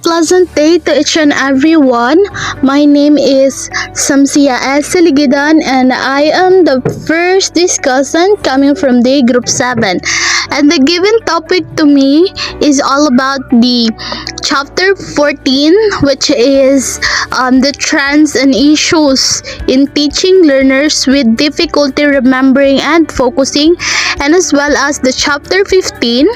pleasant day to each and everyone. My name is Samsia S. Saligidan and I am the first discussant coming from day group 7. And the given topic to me is all about the chapter 14, which is the trends and issues in teaching learners with difficulty remembering and focusing, and as well as the chapter 15,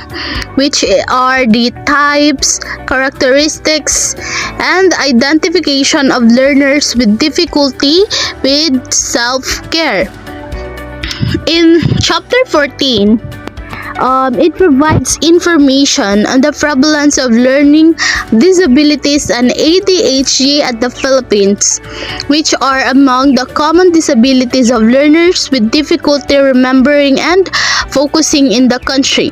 which are the types, characteristics, and identification of learners with difficulty with self-care. In chapter 14, it provides information on the prevalence of learning disabilities and ADHD at the Philippines, which are among the common disabilities of learners with difficulty remembering and focusing in the country.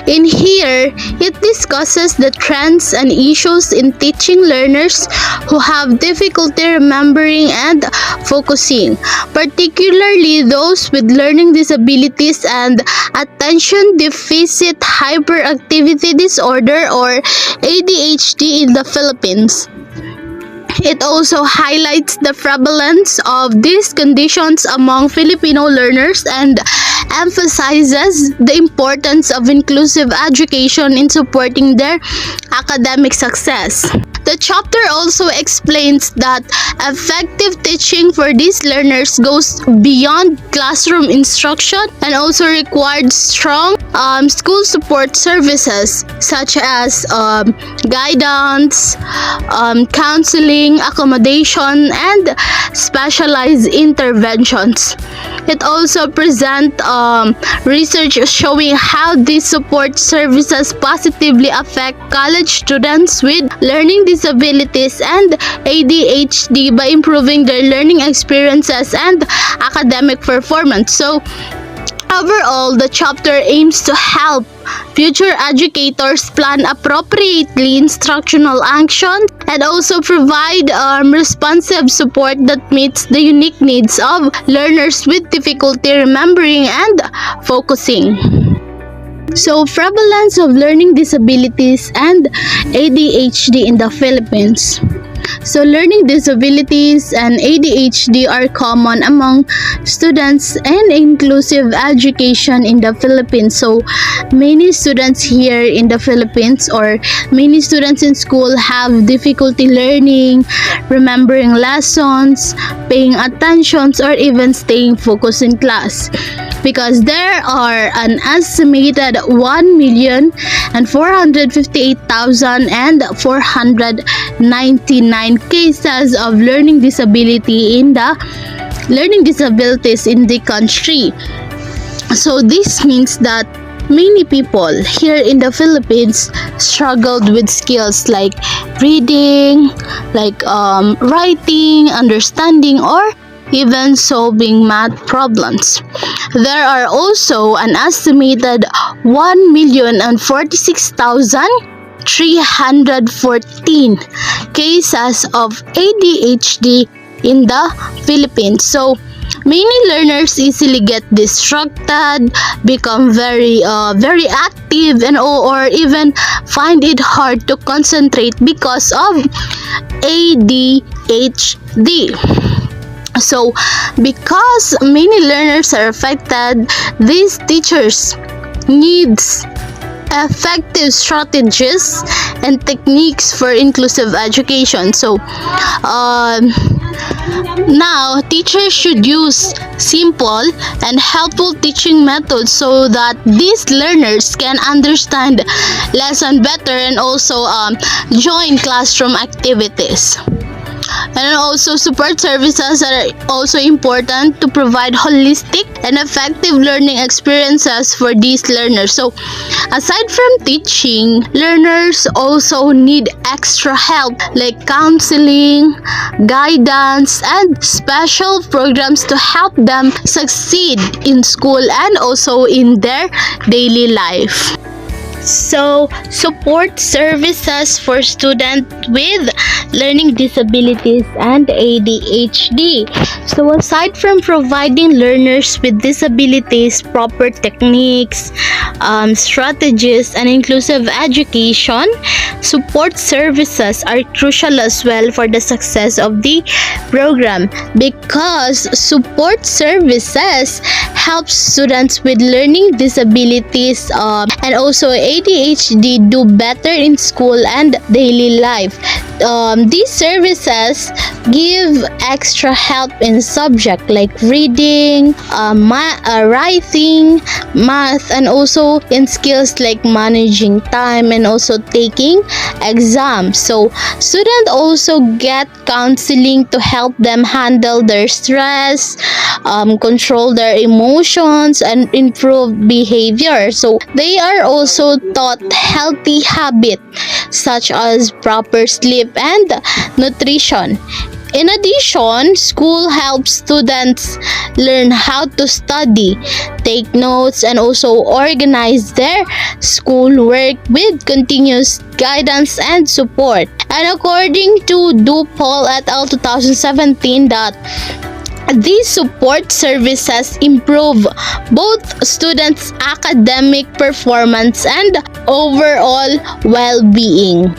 In here, it discusses the trends and issues in teaching learners who have difficulty remembering and focusing, particularly those with learning disabilities and attention deficit hyperactivity disorder or ADHD in the Philippines. It also highlights the prevalence of these conditions among Filipino learners and emphasizes the importance of inclusive education in supporting their academic success. The chapter also explains that effective teaching for these learners goes beyond classroom instruction and also required strong school support services such as guidance, counseling, accommodation, and specialized interventions. It also presents research showing how these support services positively affect college students with learning disabilities and ADHD by improving their learning experiences and academic performance. So, overall, the chapter aims to help future educators plan appropriately instructional action and also provide responsive support that meets the unique needs of learners with difficulty remembering and focusing. So, prevalence of learning disabilities and ADHD in the Philippines. So, learning disabilities and ADHD are common among students and inclusive education in the Philippines. So, many students here in the Philippines or many students in school have difficulty learning, remembering lessons, paying attention, or even staying focused in class, because there are an estimated 1,458,499 cases of learning disabilities in the country. So this means that many people here in the Philippines struggled with skills like reading, like writing, understanding, or even solving math problems. There are also an estimated 1,046,314 cases of ADHD in the Philippines. So, many learners easily get distracted, become very active, and or even find it hard to concentrate because of ADHD. So, because many learners are affected, these teachers needs effective strategies and techniques for inclusive education. So, now teachers should use simple and helpful teaching methods so that these learners can understand lesson better and also join classroom activities. And also, support services are also important to provide holistic and effective learning experiences for these learners. So, aside from teaching, learners also need extra help like counseling, guidance, and special programs to help them succeed in school and also in their daily life. So, support services for students with learning disabilities and ADHD. So, aside from providing learners with disabilities proper techniques, strategies, and inclusive education, support services are crucial as well for the success of the program, because support services help students with learning disabilities and also ADHD do better in school and daily life. These services give extra help in subject like reading, writing, math, and also in skills like managing time and also taking exams. So students also get counseling to help them handle their stress, control their emotions, and improve behavior. So they are also taught healthy habits such as proper sleep and nutrition. In addition, school helps students learn how to study, take notes, and also organize their schoolwork with continuous guidance and support. And according to DuPaul et al. 2017, that these support services improve both students' academic performance and overall well-being.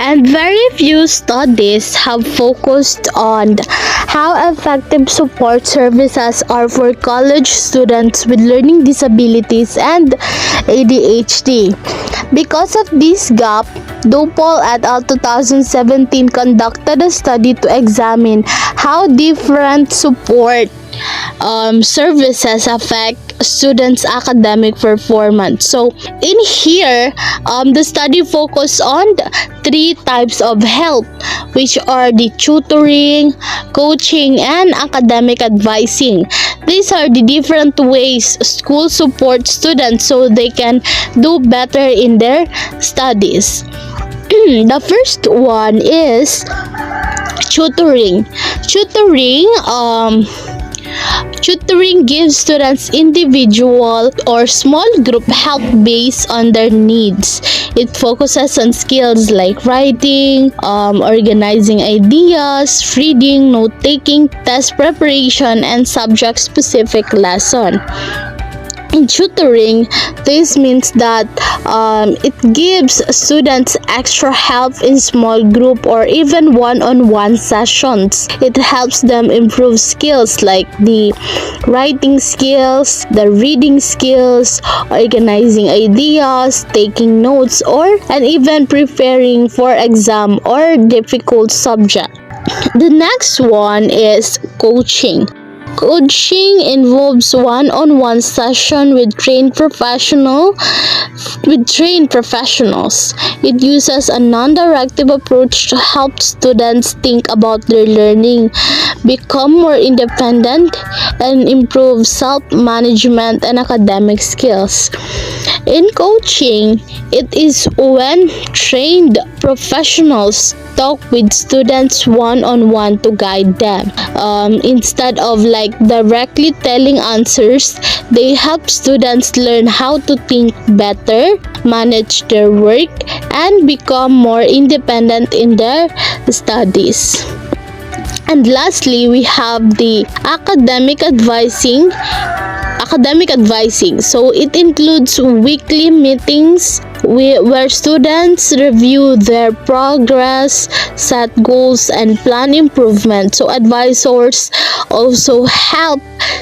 And very few studies have focused on how effective support services are for college students with learning disabilities and ADHD. Because of this gap, DuPaul et al. 2017 conducted a study to examine how different support services affect students' academic performance. So, in here, the study focused on three types of help, which are the tutoring, coaching, and academic advising. These are the different ways school supports students so they can do better in their studies. The first one is tutoring. Tutoring gives students individual or small group help based on their needs. It focuses on skills like writing, organizing ideas, reading, note-taking, test preparation, and subject-specific lesson. In tutoring, this means that it gives students extra help in small group or even one-on-one sessions. It helps them improve skills like the writing skills, the reading skills, organizing ideas, taking notes, and even preparing for exam or difficult subject. The next one is coaching. Coaching involves one-on-one session with trained professionals. It uses a non-directive approach to help students think about their learning, become more independent, and improve self-management and academic skills. In coaching, it is when trained professionals talk with students one-on-one to guide them. Instead of directly telling answers, they help students learn how to think better, manage their work, and become more independent in their studies. And lastly, we have the academic advising. So it includes weekly meetings where students review their progress, set goals, and plan improvement. So advisors also help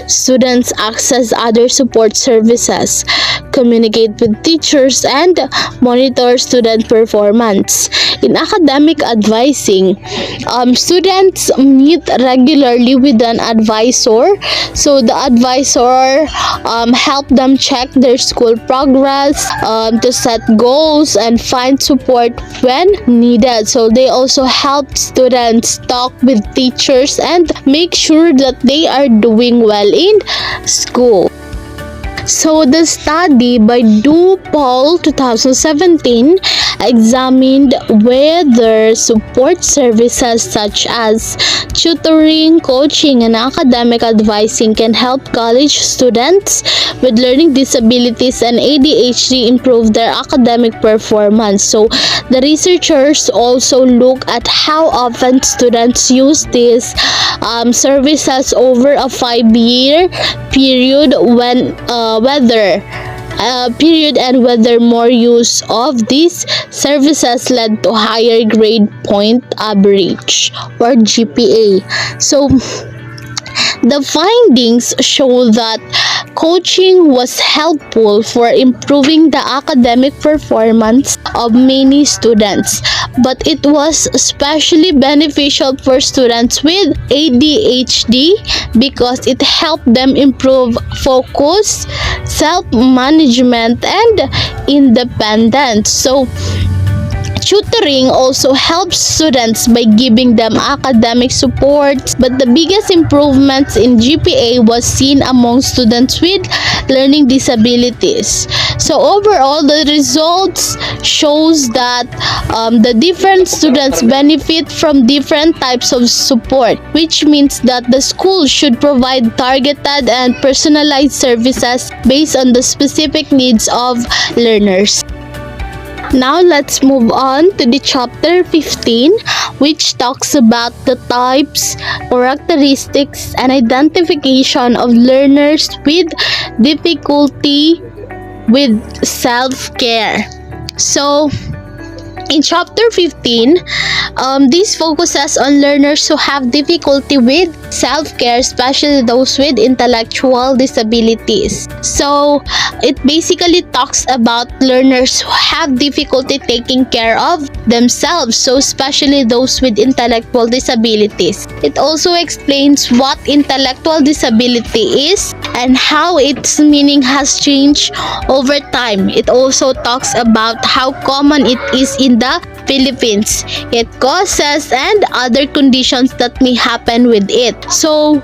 students access other support services, communicate with teachers, and monitor student performance. In academic advising, students meet regularly with an advisor. So the advisor help them check their school progress, to set goals, and find support when needed. So they also help students talk with teachers and make sure that they are doing well in school. So the study by DuPaul 2017 examined whether support services such as tutoring, coaching, and academic advising can help college students with learning disabilities and ADHD improve their academic performance. So, the researchers also look at how often students use these services over a 5-year period and whether more use of these services led to higher grade point average or GPA. So the findings show that coaching was helpful for improving the academic performance of many students, but it was especially beneficial for students with ADHD because it helped them improve focus, self-management, and independence. So, tutoring also helps students by giving them academic support, but the biggest improvements in GPA was seen among students with learning disabilities. So overall, the results shows that the different students benefit from different types of support, which means that the school should provide targeted and personalized services based on the specific needs of learners. Now let's move on to the chapter 15, which talks about the types, characteristics, and identification of learners with difficulty with self-care. So, in chapter 15, this focuses on learners who have difficulty with self-care, especially those with intellectual disabilities. So, it basically talks about learners who have difficulty taking care of themselves, so especially those with intellectual disabilities. It also explains what intellectual disability is and how its meaning has changed over time. It also talks about how common it is in the Philippines, its causes, and other conditions that may happen with it. So,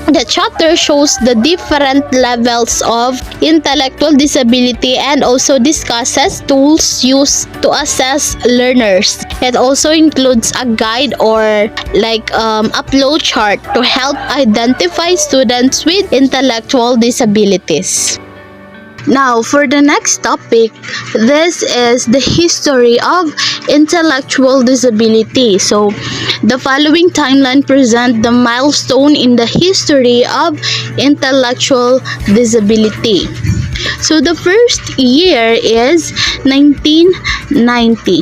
the chapter shows the different levels of intellectual disability and also discusses tools used to assess learners. It also includes a guide or a flow chart to help identify students with intellectual disabilities. Now, for the next topic, this is the history of intellectual disability. So, the following timeline presents the milestone in the history of intellectual disability. So, the first year is 1990.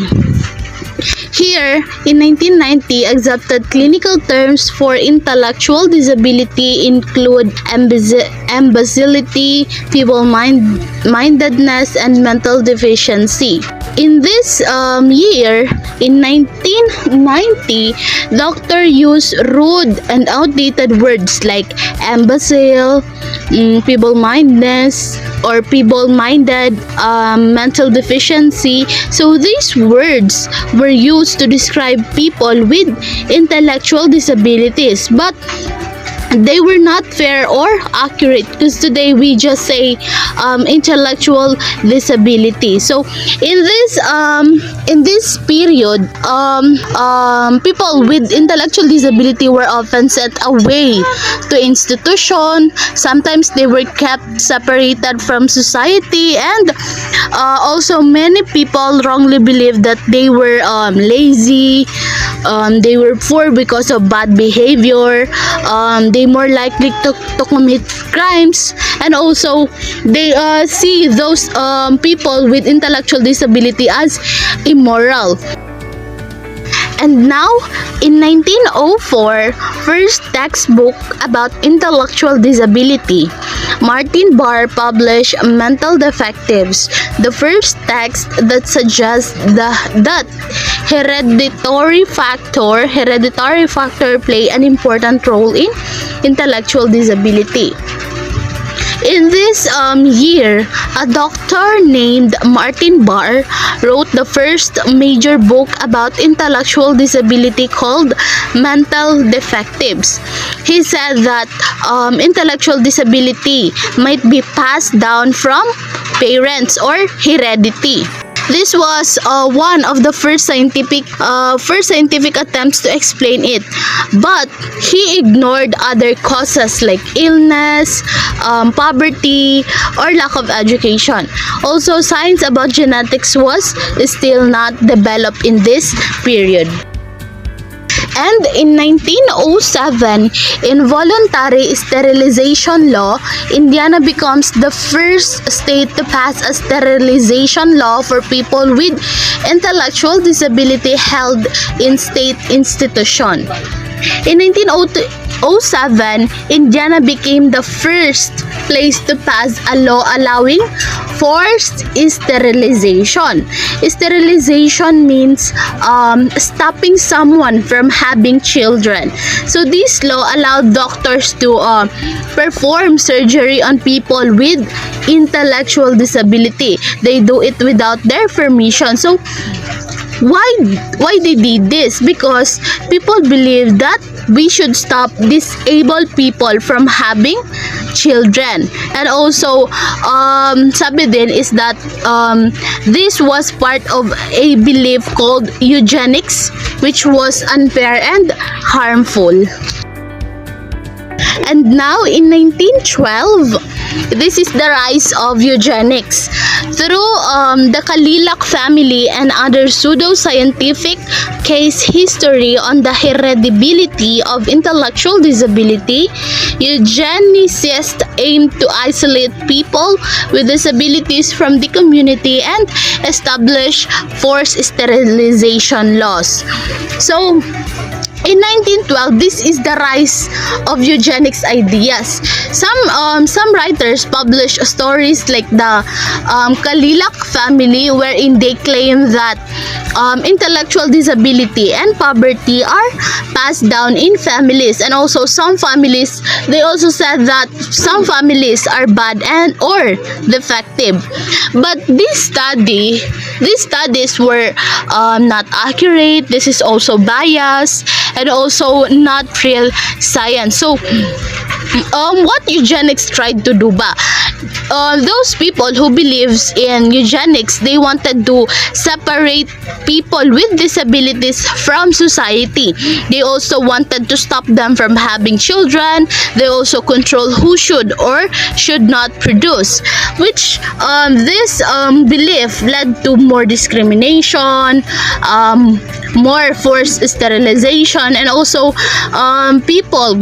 Here, in 1990, accepted clinical terms for intellectual disability include imbecility, feeble-mindedness, and mental deficiency. In this year, in 1990, doctor used rude and outdated words like imbecile, feeble-mindedness, or feeble-minded, mental deficiency. So these words were used to describe people with intellectual disabilities, but they were not fair or accurate because today we just say intellectual disability. So in this period, people with intellectual disability were often sent away to institution. Sometimes they were kept separated from society, and also many people wrongly believed that they were lazy, they were poor because of bad behavior, they more likely to commit crimes, and also they see those people with intellectual disability as immoral. And now, in 1904, first textbook about intellectual disability, Martin Barr published Mental Defectives, the first text that suggests that hereditary factor play an important role in intellectual disability. In this year, a doctor named Martin Barr wrote the first major book about intellectual disability called Mental Defectives. He said that intellectual disability might be passed down from parents or heredity. This was one of the first scientific attempts to explain it, but he ignored other causes like illness, poverty, or lack of education. Also, science about genetics was still not developed in this period. And in 1907, involuntary sterilization law, Indiana becomes the first state to pass a sterilization law for people with intellectual disability held in state institution. In 1907, Indiana became the first place to pass a law allowing forced sterilization. Sterilization means stopping someone from having children. So this law allowed doctors to perform surgery on people with intellectual disability. They do it without their permission. So why they did this? Because people believe that we should stop disabled people from having children. And also sabi din is that this was part of a belief called eugenics, which was unfair and harmful. And now in 1912, this is the rise of eugenics. Through the Kalilak family and other pseudo-scientific case history on the heritability of intellectual disability, eugenicists aim to isolate people with disabilities from the community and establish forced sterilization laws. So, in 1912, this is the rise of eugenics ideas. Some writers publish stories like the Kalilak family, wherein they claim that intellectual disability and poverty are passed down in families. And also some families, they also said that some families are bad and or defective. But these studies were not accurate. This is also biased and also not real science. So what eugenics tried to do ba? Those people who believes in eugenics, they wanted to separate people with disabilities from society. They also wanted to stop them from having children. They also control who should or should not produce, which this belief led to more discrimination, more forced sterilization, and also people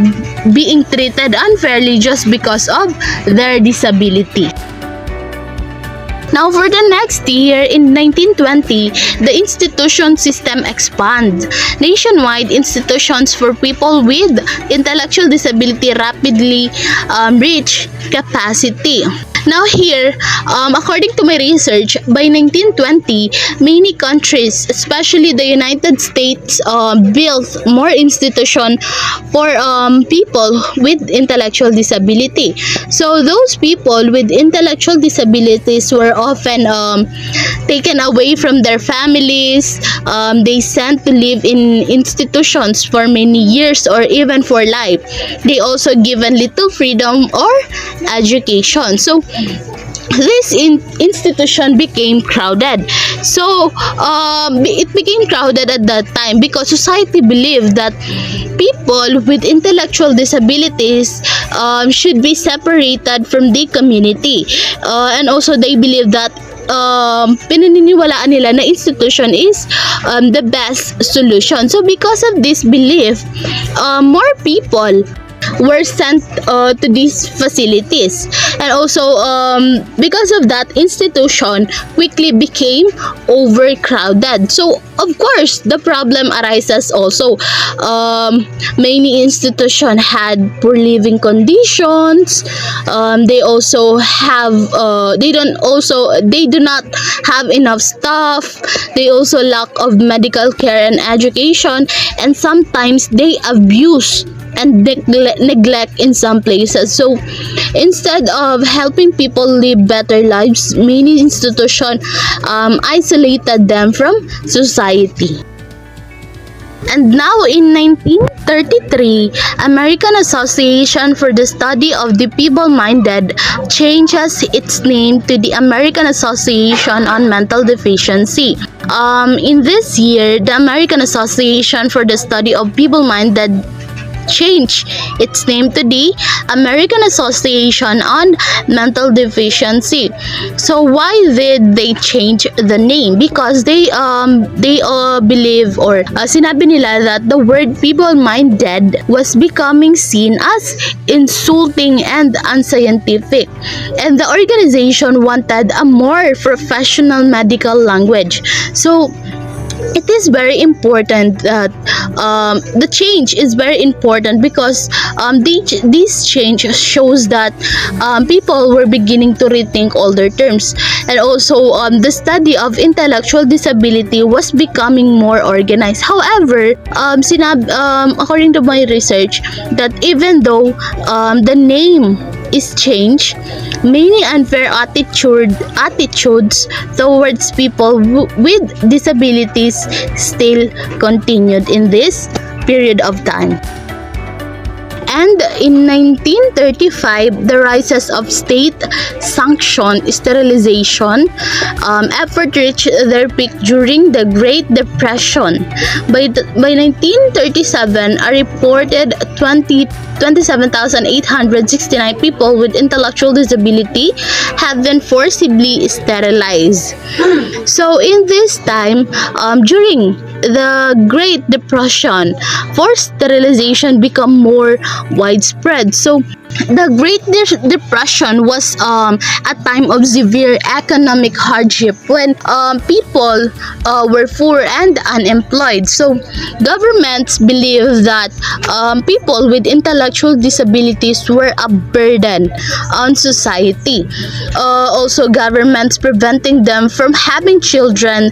being treated unfairly just because of their disability. Now, for the next year, in 1920, the institution system expands. Nationwide, institutions for people with intellectual disability rapidly reach capacity. Now here, according to my research, by 1920, many countries, especially the United States, built more institutions for people with intellectual disability. So those people with intellectual disabilities were often taken away from their families. They sent to live in institutions for many years or even for life. They also given little freedom or education. So this institution became crowded. So it became crowded at that time because society believed that people with intellectual disabilities should be separated from the community, and also they believe that pinaniniwalaan nila na institution is the best solution. So because of this belief, more people were sent to these facilities, and also because of that, institution quickly became overcrowded. So of course the problem arises also. Many institutions had poor living conditions. They also have they do not have enough staff. They also lack of medical care and education, and sometimes they abuse and neglect in some places. So instead of helping people live better lives, many institutions isolated them from society. And now in 1933, American Association for the Study of the Feeble-Minded changes its name to the American Association on Mental Deficiency. In this year, the American Association for the Study of Feeble-Minded changed its name to the American Association on Mental Deficiency. So why did they change the name? Because they believe, or sinabi nila that the word feeble-minded was becoming seen as insulting and unscientific, and the organization wanted a more professional medical language. So it is very important that the change is very important because this change shows that people were beginning to rethink all their terms, and also the study of intellectual disability was becoming more organized. However, according to my research, that even though the name is changed, many unfair attitudes towards people with disabilities still continued in this period of time. And in 1935, the rises of state-sanctioned sterilization effort reached their peak during the Great Depression. By 1937, a reported 27,869 people with intellectual disability have been forcibly sterilized. So in this time, during the Great Depression, forced sterilization become more widespread. So the Great Depression was a time of severe economic hardship when people were poor and unemployed. So governments believed that people with intellectual disabilities were a burden on society. Also, governments preventing them from having children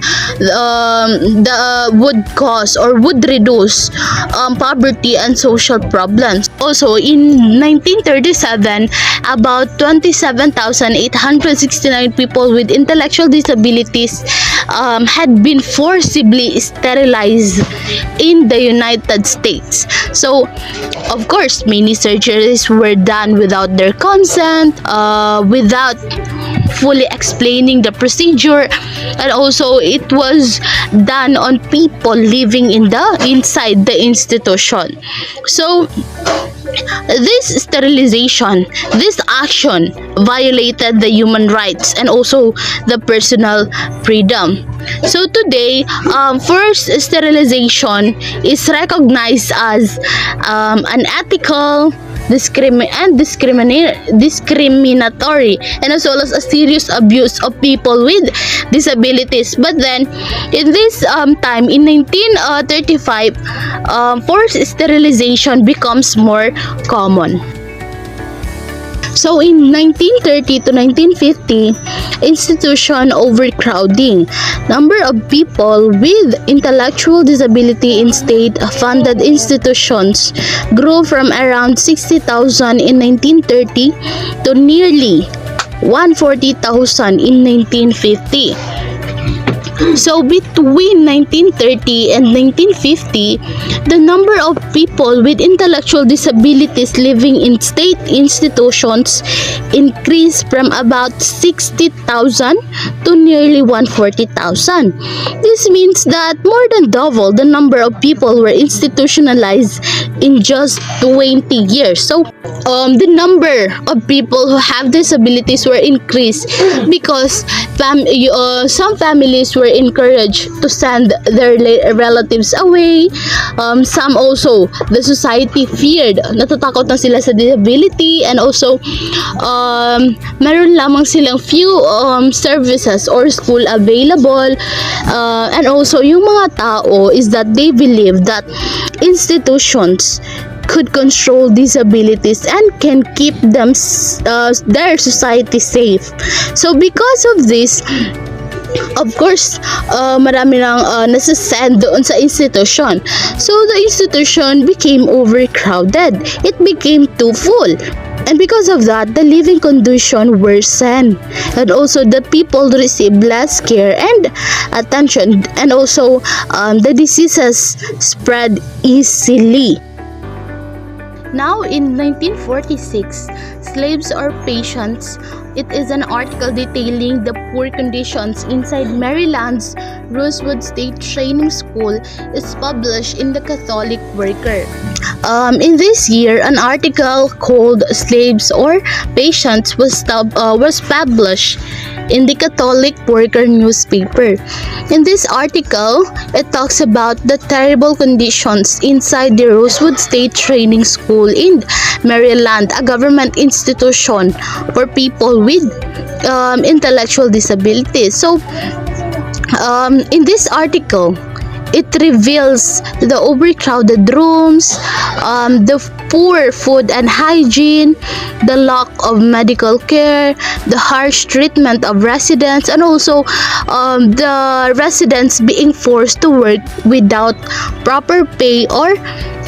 would cause or would reduce poverty and social problems. Also, in 1937, about 27,869 people with intellectual disabilities had been forcibly sterilized in the United States. So, of course, many surgeries were done without their consent, without fully explaining the procedure, and also it was done on people living inside the institution. So this sterilization, this action violated the human rights and also the personal freedom. So today, forced sterilization is recognized as unethical, discriminatory, and as well as a serious abuse of people with disabilities. But then in this time in 1935, forced sterilization becomes more common. So in 1930 to 1950, institution overcrowding. Number of people with intellectual disability in state-funded institutions grew from around 60,000 in 1930 to nearly 140,000 in 1950. So between 1930 and 1950, the number of people with intellectual disabilities living in state institutions increased from about 60,000 to nearly 140,000. This means that more than double the number of people were institutionalized in just 20 years. So the number of people who have disabilities were increased because some families were encouraged to send their relatives away. Some also, the society feared, natatakot na sila sa disability, and also meron lamang silang few services or school available, and also yung mga tao is that they believe that institutions could control disabilities and can keep them their society safe. So because of this, Of course, marami nang nasasend doon sa institution. So, the institution became overcrowded. It became too full. And because of that, the living condition worsened. And also, the people received less care and attention. And also, the diseases spread easily. Now, in 1946, Slaves or Patients, it is an article detailing the poor conditions inside Maryland's Rosewood State Training School is published in the Catholic Worker. In this year, an article called Slaves or Patients was published in the Catholic Worker newspaper. In this article, it talks about the terrible conditions inside the Rosewood State Training School in Maryland, a government institution for people with intellectual disabilities. So, in this article, it reveals the overcrowded rooms, the poor food and hygiene, the lack of medical care, the harsh treatment of residents, and also the residents being forced to work without proper pay or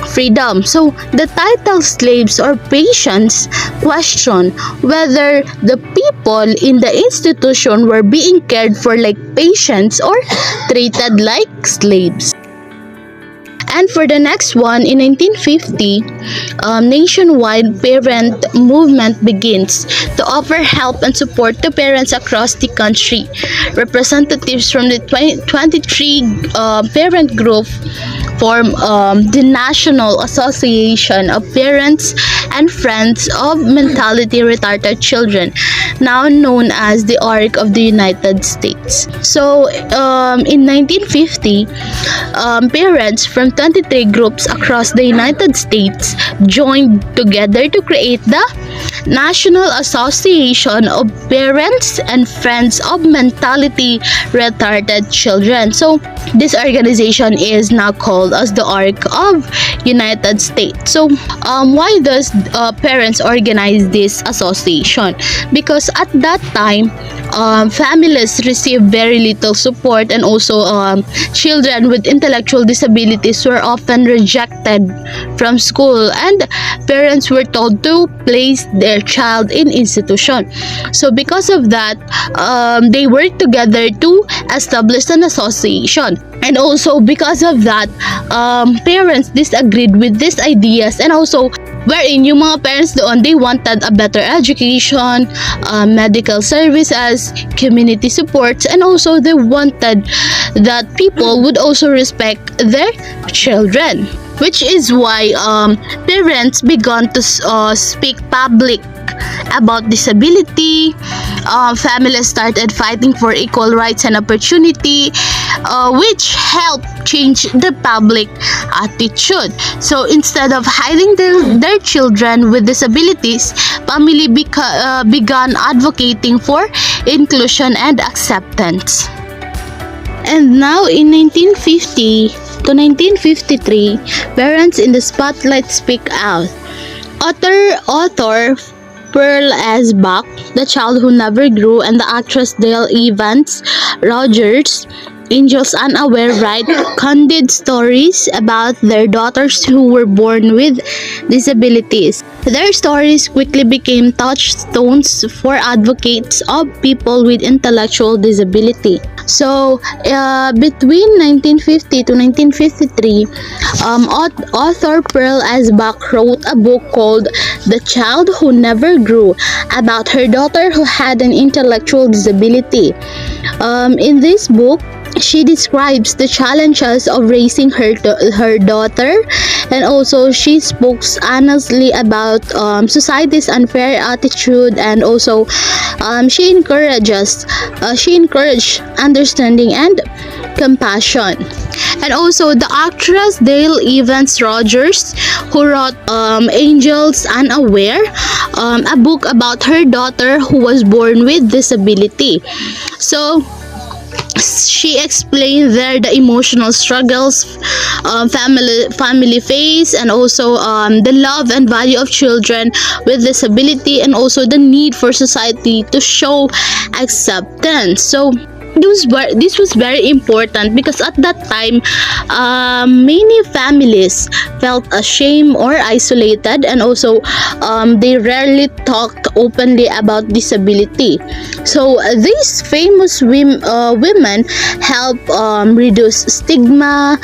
freedom. So, the title Slaves or Patients question whether the people in the institution were being cared for like patients or treated like slaves. And for the next one, in 1950, nationwide parent movement begins to offer help and support to parents across the country. Representatives from the 23 parent group form the National Association of Parents and Friends of Mentally Retarded Children, now known as the ARC of the United States. So, in 1950, parents from 23 groups across the United States joined together to create the National Association of Parents and Friends of Mentally Retarded Children. So, this organization is now called as the ARC of United States. So, why does parents organize this association? Because at that time, families receive very little support, and also children with intellectual disabilities were often rejected from school, and parents were told to place their child in institution. So because of that, they worked together to establish an association. And also because of that, parents disagreed with these ideas, and also wherein yung mga parents doon, they wanted a better education, medical services, community supports, and also they wanted that people would also respect their children. Which is why parents began to speak public about disability. Families started fighting for equal rights and opportunity, which helped change the public attitude. So instead of hiding their children with disabilities, family began advocating for inclusion and acceptance. And now in 1950 to 1953, parents in the spotlight speak out. Author Pearl S. Buck, The Child Who Never Grew, and the actress Dale Evans Rogers, Angels Unaware, write candid stories about their daughters who were born with disabilities. Their stories quickly became touchstones for advocates of people with intellectual disability. So, between 1950 to 1953, author Pearl S. Buck wrote a book called The Child Who Never Grew about her daughter who had an intellectual disability. In this book, she describes the challenges of raising her daughter, and also she spoke honestly about society's unfair attitude, and also she encouraged understanding and compassion. And also the actress Dale Evans Rogers, who wrote Angels Unaware, a book about her daughter who was born with disability. So she explained there the emotional struggles family face, and also the love and value of children with disability, and also the need for society to show acceptance. So This was very important because at that time, many families felt ashamed or isolated, and also they rarely talked openly about disability. So these famous women help reduce stigma.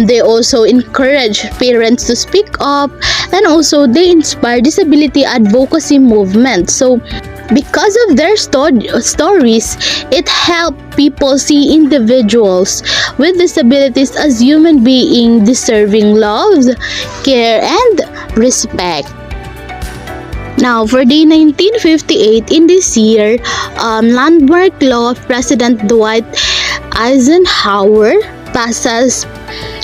They also encourage parents to speak up, and also they inspire disability advocacy movement. So because of their stories, it helped people see individuals with disabilities as human beings deserving love, care, and respect. Now, for the 1958, in this year, landmark law of President Dwight Eisenhower passes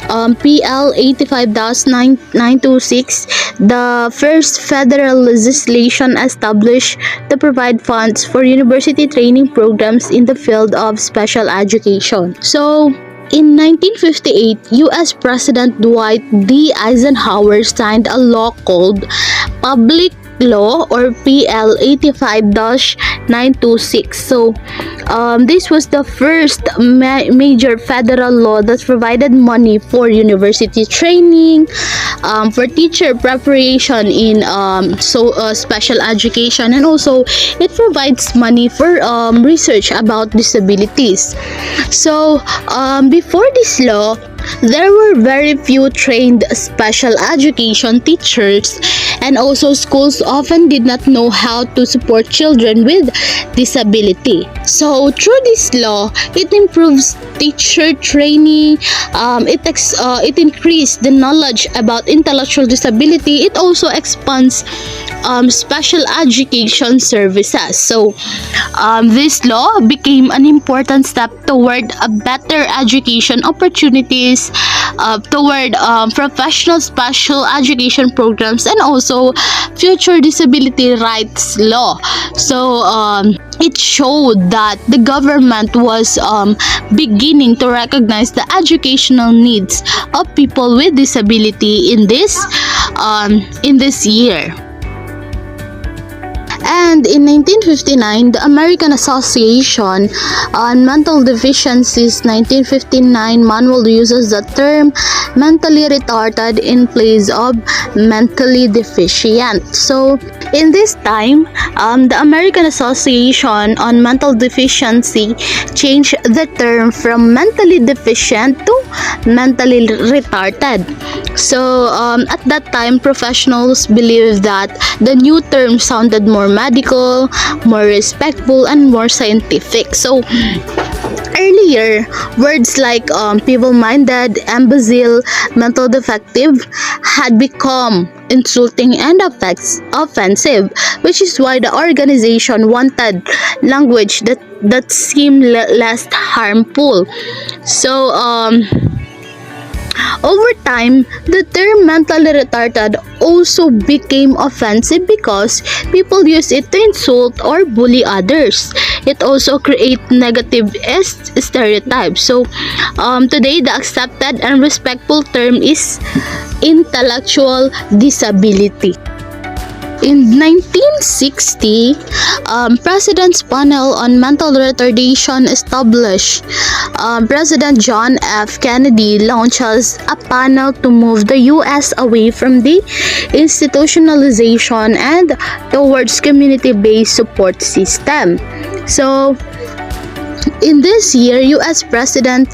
PL 85-926, the first federal legislation established to provide funds for university training programs in the field of special education. So, in 1958, U.S. President Dwight D. Eisenhower signed a law called Public Law, or PL 85-926. So, this was the first major federal law that provided money for university training, for teacher preparation in special education, and also it provides money for research about disabilities. So, before this law, there were very few trained special education teachers, and also schools often did not know how to support children with disability. So through this law, it improves teacher training, it increased the knowledge about intellectual disability. It also expands special education services. So this law became an important step toward a better education opportunities, toward professional special education programs, and also future disability rights law. So it showed that the government was beginning to recognize the educational needs of people with disability in this year. And in 1959, the American Association on Mental Deficiencies 1959 manual uses the term mentally retarded in place of mentally deficient. So, in this time, the American Association on Mental Deficiency changed the term from mentally deficient to mentally retarded. So, at that time, professionals believed that the new term sounded more medical, more respectful, and more scientific. So, earlier, words like feeble-minded, imbecile, mental defective had become insulting and offensive, which is why the organization wanted language that seemed less harmful. So, over time, the term mentally retarded also became offensive because people use it to insult or bully others. It also creates negative stereotypes. So, today, the accepted and respectful term is intellectual disability. In 1960, President's Panel on Mental Retardation established. President John F. Kennedy launches a panel to move the U.S. away from the institutionalization and towards community-based support system. So, in this year, U.S. President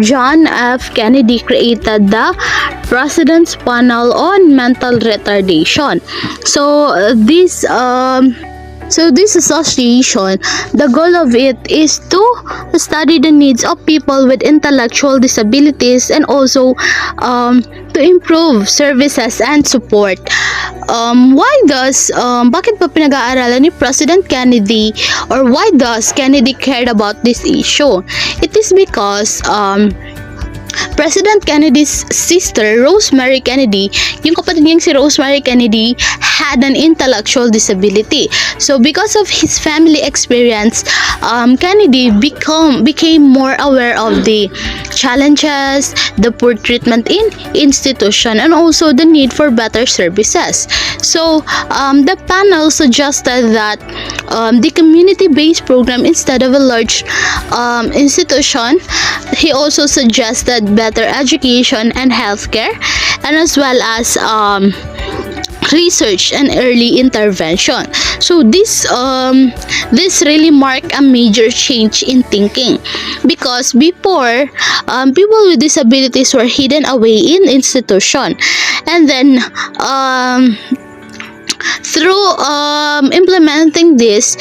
John F. Kennedy created the President's Panel on Mental Retardation. So this association, the goal of it is to study the needs of people with intellectual disabilities, and also to improve services and support. Bakit pa pinag-aaralan ni President Kennedy, or why does Kennedy cared about this issue? It is because President Kennedy's sister, Rosemary Kennedy, yung kapatid niyang si Rosemary Kennedy, had an intellectual disability. So because of his family experience, Kennedy became more aware of the challenges, the poor treatment in institution, and also the need for better services. So the panel suggested that the community-based program instead of a large institution. He also suggested better education and healthcare, and as well as research and early intervention. So this really marked a major change in thinking, because before people with disabilities were hidden away in institution, and then through implementing this,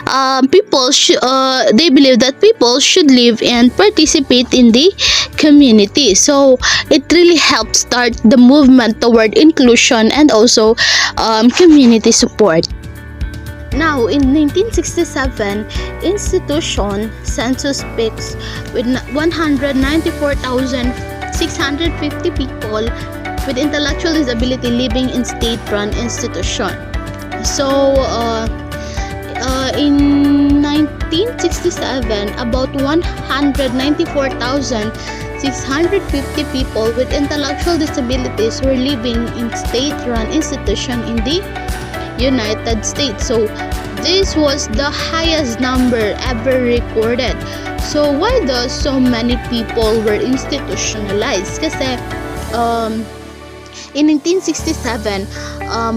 they believe that people should live and participate in the community. So it really helped start the movement toward inclusion and also community support. Now, in 1967, institution census picks with 194,650 people with intellectual disability living in state-run institution. So, in 1967, about 194,650 people with intellectual disabilities were living in state-run institution in the United States. So, this was the highest number ever recorded. So, why does so many people were institutionalized? Kasi, in 1967,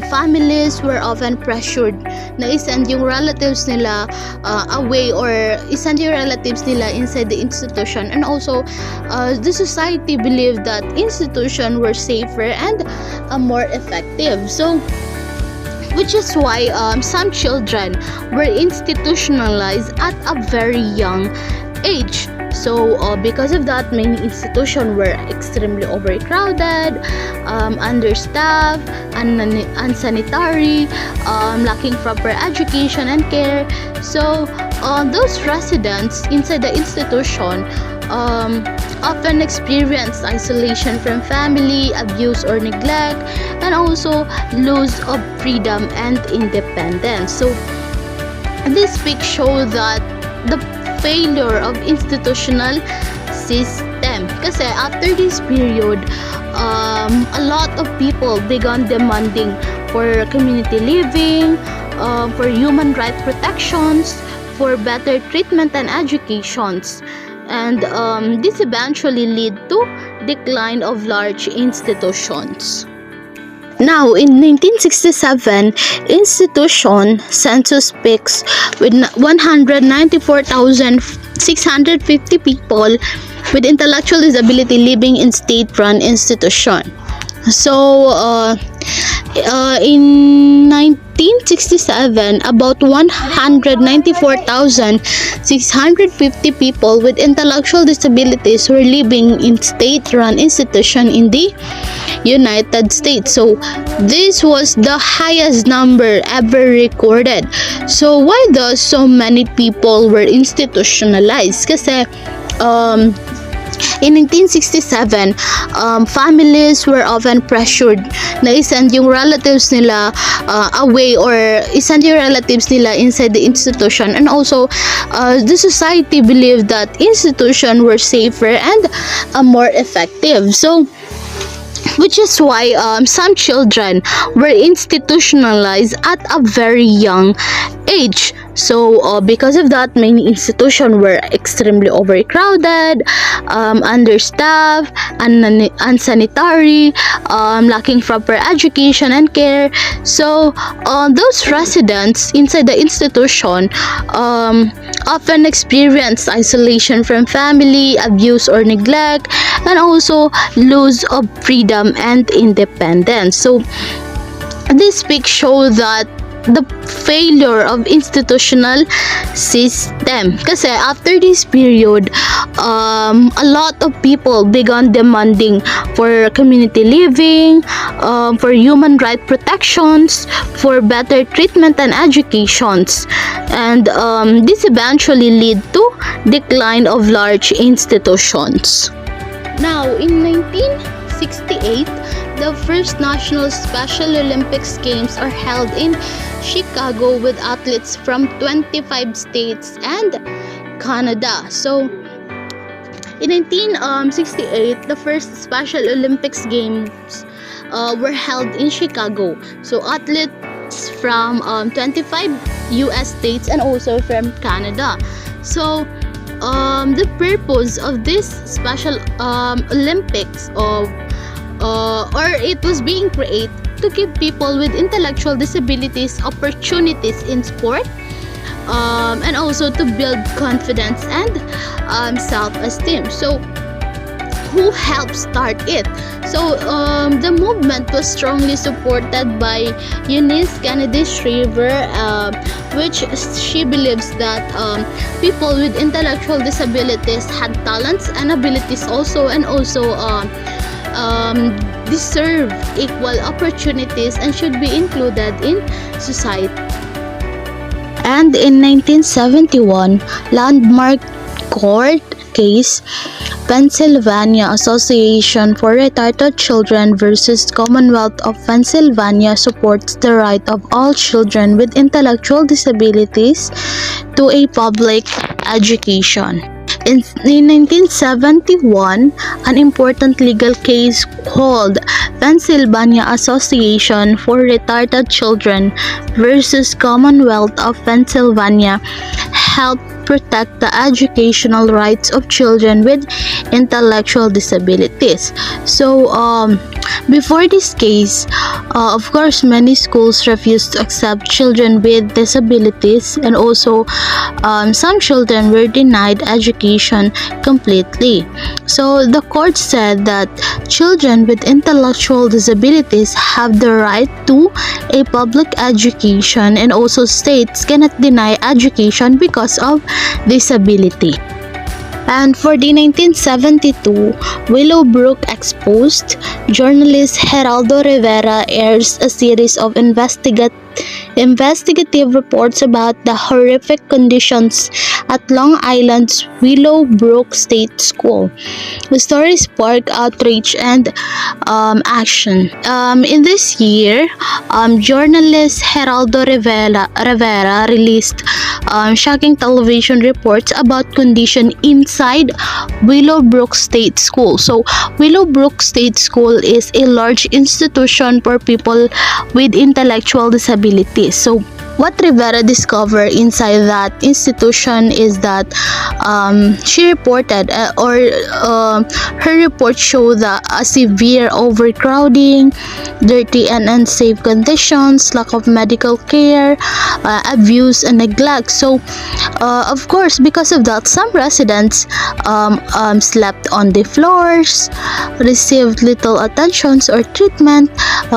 families were often pressured na isend yung relatives nila away, or isend yung relatives nila inside the institution, and also the society believed that institutions were safer and more effective. So which is why some children were institutionalized at a very young age. So because of that, many institutions were extremely overcrowded, understaffed, unsanitary, lacking proper education and care. So those residents inside the institution often experience isolation from family, abuse or neglect, and also loss of freedom and independence. So this pic shows that the failure of institutional system. Kasi after this period, a lot of people began demanding for community living, for human rights protections, for better treatment and educations. And this eventually led to decline of large institutions. Now, in 1967, institution census picks with 194,650 people with intellectual disability living in state-run institution. So, in 1967, about 194,650 people with intellectual disabilities were living in state-run institution in the United States. So this was the highest number ever recorded. So why does so many people were institutionalized? Kasi in 1967, families were often pressured na isend yung relatives nila away, or isend yung relatives nila inside the institution, and also the society believed that institutions were safer and more effective. So which is why some children were institutionalized at a very young age. So because of that, many institutions were extremely overcrowded, understaffed, unsanitary, lacking proper education and care. So those residents inside the institution often experienced isolation from family, abuse or neglect, and also loss of freedom and independence. So this pic shows that the failure of institutional system. Kasi after this period, a lot of people began demanding for community living, for human rights protections, for better treatment and educations. And this eventually led to decline of large institutions. Now, in 1968, the first National Special Olympics Games are held in Chicago with athletes from 25 states and Canada. So, in 1968, the first Special Olympics Games were held in Chicago. So, athletes from 25 US states and also from Canada. So, the purpose of this Special Olympics or it was being created to give people with intellectual disabilities opportunities in sport, and also to build confidence and self-esteem. So, who helped start it? So, the movement was strongly supported by Eunice Kennedy Shriver, which she believes that people with intellectual disabilities had talents and abilities also, and also deserve equal opportunities and should be included in society. And in 1971, landmark court case Pennsylvania Association for Retarded Children versus Commonwealth of Pennsylvania supports the right of all children with intellectual disabilities to a public education. In 1971, an important legal case called Pennsylvania Association for Retarded Children versus Commonwealth of Pennsylvania helped protect the educational rights of children with intellectual disabilities. So, before this case, of course, many schools refused to accept children with disabilities, and also some children were denied education completely. So, the court said that children with intellectual disabilities have the right to a public education, and also states cannot deny education because of disability. And for the 1972 Willowbrook Exposed, journalist Geraldo Rivera airs a series of investigative reports about the horrific conditions at Long Island's Willowbrook State School. The story sparked outrage and action. In this year, journalist Geraldo Rivera released shocking television reports about condition inside Willowbrook State School. So, Willowbrook State School is a large institution for people with intellectual disabilities. So, what Rivera discovered inside that institution is that she reported her report showed a severe overcrowding, dirty and unsafe conditions, lack of medical care, abuse and neglect. So, of course, because of that, some residents slept on the floors, received little attentions or treatment.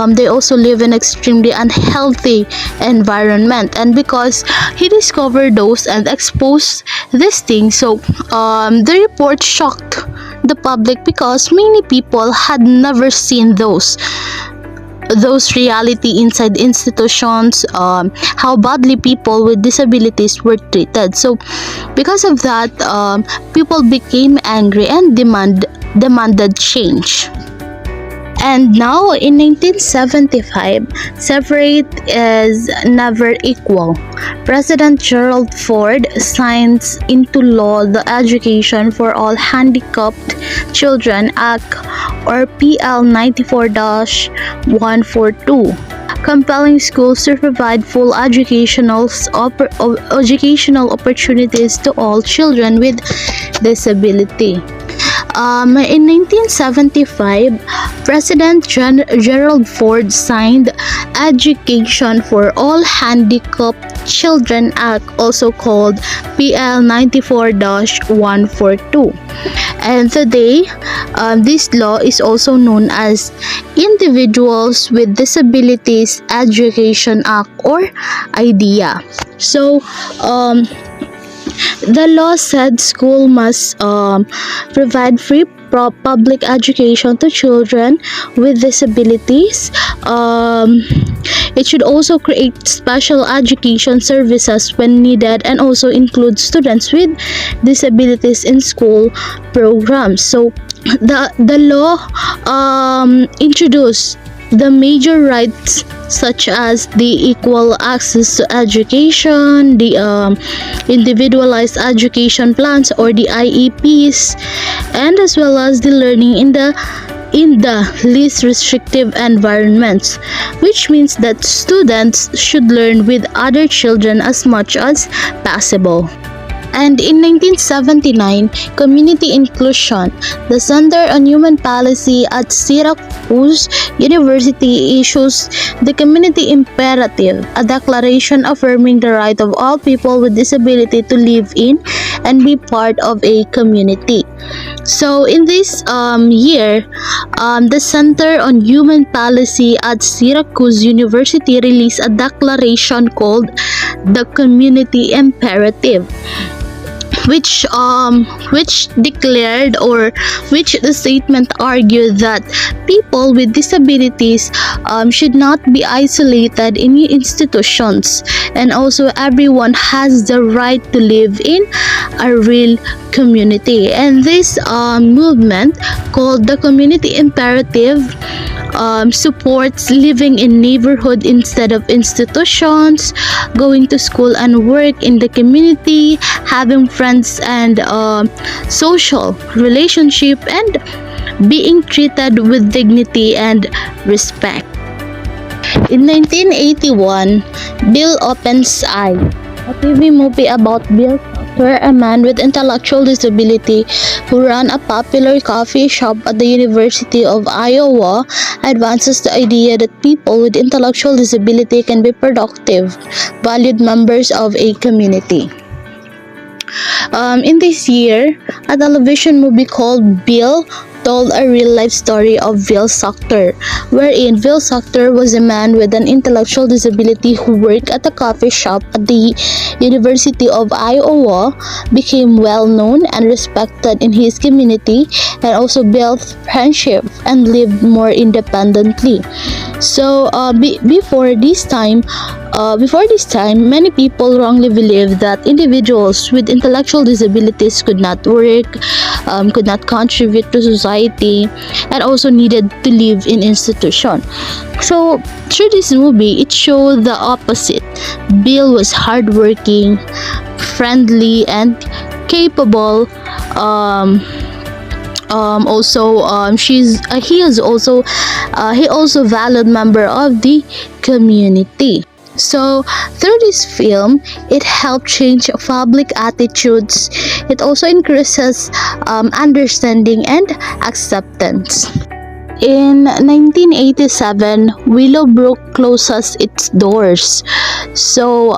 They also live in extremely unhealthy environment. And because he discovered those and exposed this thing, so the report shocked the public because many people had never seen those reality inside institutions, how badly people with disabilities were treated. So because of that, people became angry and demanded change. And now in 1975, separate is never equal. President Gerald Ford signs into law the Education for All Handicapped Children Act, or PL 94-142, compelling schools to provide full educational opportunities to all children with disability. In 1975, President Gerald Ford signed Education for All Handicapped Children Act, also called PL 94-142. And today, this law is also known as Individuals with Disabilities Education Act, or IDEA. So, the law said school must provide free public education to children with disabilities. It should also create special education services when needed and also include students with disabilities in school programs. So the law introduced the major rights such as the equal access to education, the individualized education plans or the IEPs, and as well as the learning in the least restrictive environments, which means that students should learn with other children as much as possible. And in 1979, Community Inclusion, the Center on Human Policy at Syracuse University issues the Community Imperative, a declaration affirming the right of all people with disability to live in and be part of a community. So in this year, the Center on Human Policy at Syracuse University released a declaration called the Community Imperative, which declared, or which the statement argued that people with disabilities should not be isolated in institutions, and also everyone has the right to live in a real community. And this movement, called the Community Imperative, supports living in neighborhood instead of institutions, going to school and work in the community, having friends and social relationship, and being treated with dignity and respect. In 1981, Bill Opens Eye, a TV movie about Bill Proctor, a man with intellectual disability who ran a popular coffee shop at the University of Iowa, advances the idea that people with intellectual disability can be productive, valued members of a community. In this year, a television movie called Bill told a real-life story of Bill Proctor, wherein Bill Proctor was a man with an intellectual disability who worked at a coffee shop at the University of Iowa, became well-known and respected in his community, and also built friendship and lived more independently. So before this time, many people wrongly believed that individuals with intellectual disabilities could not work, could not contribute to society, and also needed to live in institution. So through this movie, it showed the opposite. Bill was hardworking, friendly, and capable. He also valued member of the community. So through this film, it helped change public attitudes. It also increases understanding and acceptance. In 1987, Willowbrook closes its doors. So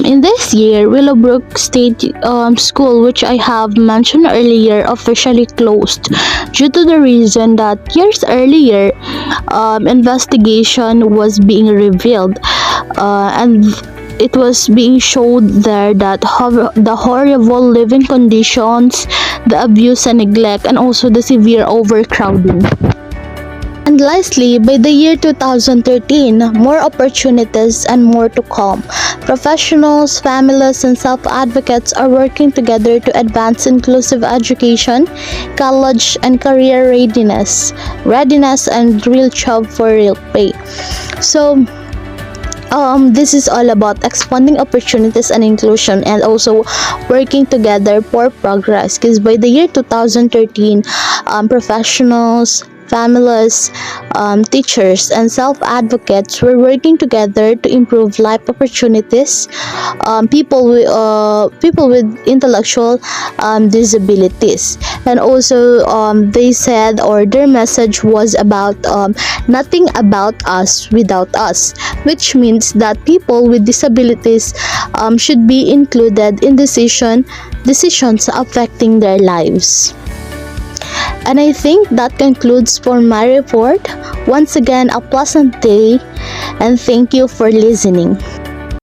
in this year, Willowbrook State School, which I have mentioned earlier, officially closed due to the reason that years earlier, investigation was being revealed, and it was being showed there that the horrible living conditions, the abuse and neglect, and also the severe overcrowding. And lastly, by the year 2013, more opportunities and more to come. Professionals, families, and self-advocates are working together to advance inclusive education, college and career readiness, and real job for real pay. So, this is all about expanding opportunities and inclusion, and also working together for progress, because by the year 2013, professionals, families, teachers, and self-advocates were working together to improve life opportunities, people with intellectual disabilities. And also they said, or their message was about nothing about us without us, which means that people with disabilities should be included in decisions affecting their lives. And I think that concludes for my report. Once again, a pleasant day, and thank you for listening.